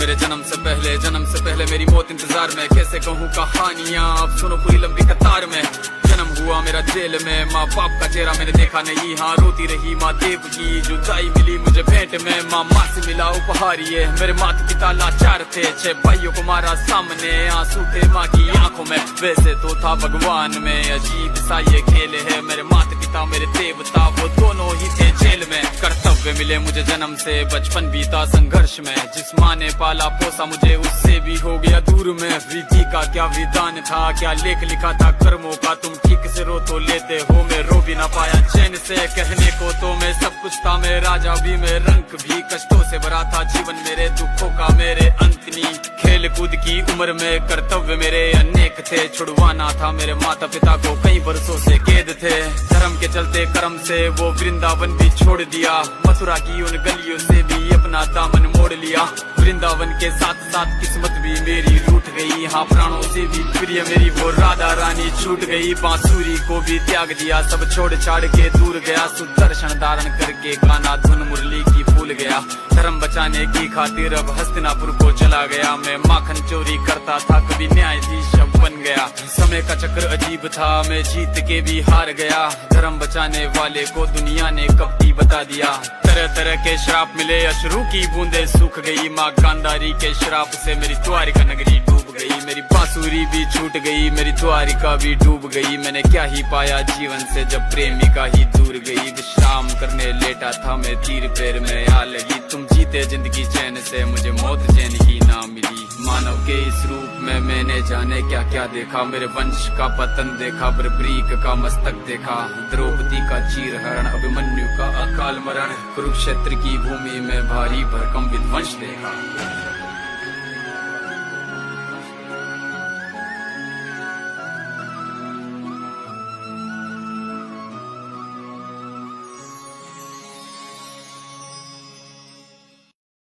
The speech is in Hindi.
मेरे जन्म से पहले मेरी मौत इंतजार में। कैसे कहूँ कहानियाँ, अब सुनो पूरी लंबी कतार में। जन्म हुआ मेरा जेल में, माँ बाप का चेहरा मैंने देखा नहीं। हाँ रोती रही माँ देव की, जुदाई मिली मुझे भेंट में। माँ से मिला उपहार ये, मेरे माता पिता लाचार थे। 6 भाइयों को मारा सामने, आंसू थे माँ की आंखों में। वैसे तो था भगवान में, अजीब सा ये खेल है। मेरे माता पिता मेरे देवता, वो दोनों ही थे जेल में। कर्तव्य मिले मुझे जन्म से, बचपन बीता संघर्ष में। जिस माँ ने पाला पोसा मुझे, उससे भी हो गया दूर में। विधि का क्या विधान था, क्या लेख लिखा था कर्मों का। तुम ठीक से रो तो लेते हो, मैं रो भी ना पाया चैन से। कहने को तो मैं सब कुछ था, मैं राजा भी, मैं रंक भी। कष्टों से भरा था जीवन मेरे, दुखों का मेरे अंत नहीं। खेल कूद की उम्र में कर्तव्य मेरे अनेक थे। छुड़वाना था मेरे माता पिता को, कई बरसों से कैद थे। धर्म के चलते कर्म से वो वृंदावन भी छोड़ दिया। मथुरा की उन गलियों से भी अपना दामन मोड़ लिया। वृंदावन के साथ साथ किस्मत भी मेरी रूठ गई। हाँ प्राणों से भी प्रिय मेरी वो राधा रानी छूट गई। बांसुरी को भी त्याग दिया, सब छोड़ छाड़ के दूर गया। सुदर्शन धारण करके गाना धुन मुरली की भूल गया। धर्म बचाने की खातिर अब हस्तिनापुर को चला गया। मैं माखन चोरी करता था, कभी न्यायाधीश बन गया। समय का चक्र अजीब था, मैं जीत के भी हार गया। धर्म बचाने वाले को दुनिया ने कपटी बता दिया। तरह तरह के श्राप मिले, अश्रु की बूंदे सूख गई। माँ गांधारी के श्राप से मेरी द्वारिका नगरी डूब गई। मेरी बांसुरी भी छूट गई, मेरी द्वारिका भी डूब गई। मैंने क्या ही पाया जीवन से, जब प्रेमिका ही दूर गई। विश्राम करने लेटा था मैं, तीर पैर में आ लगी। तुम जीते जिंदगी चैन से, मुझे मौत चैन ही ना मिली। मानव के इस रूप में मैंने जाने क्या क्या देखा। मेरे वंश का पतन देखा, बर्बरीक का मस्तक देखा। द्रौपदी का चीरहरण, अभिमन्यु का अकाल मरण। कुरुक्षेत्र की भूमि में भारी भरकम विध्वंस देखा।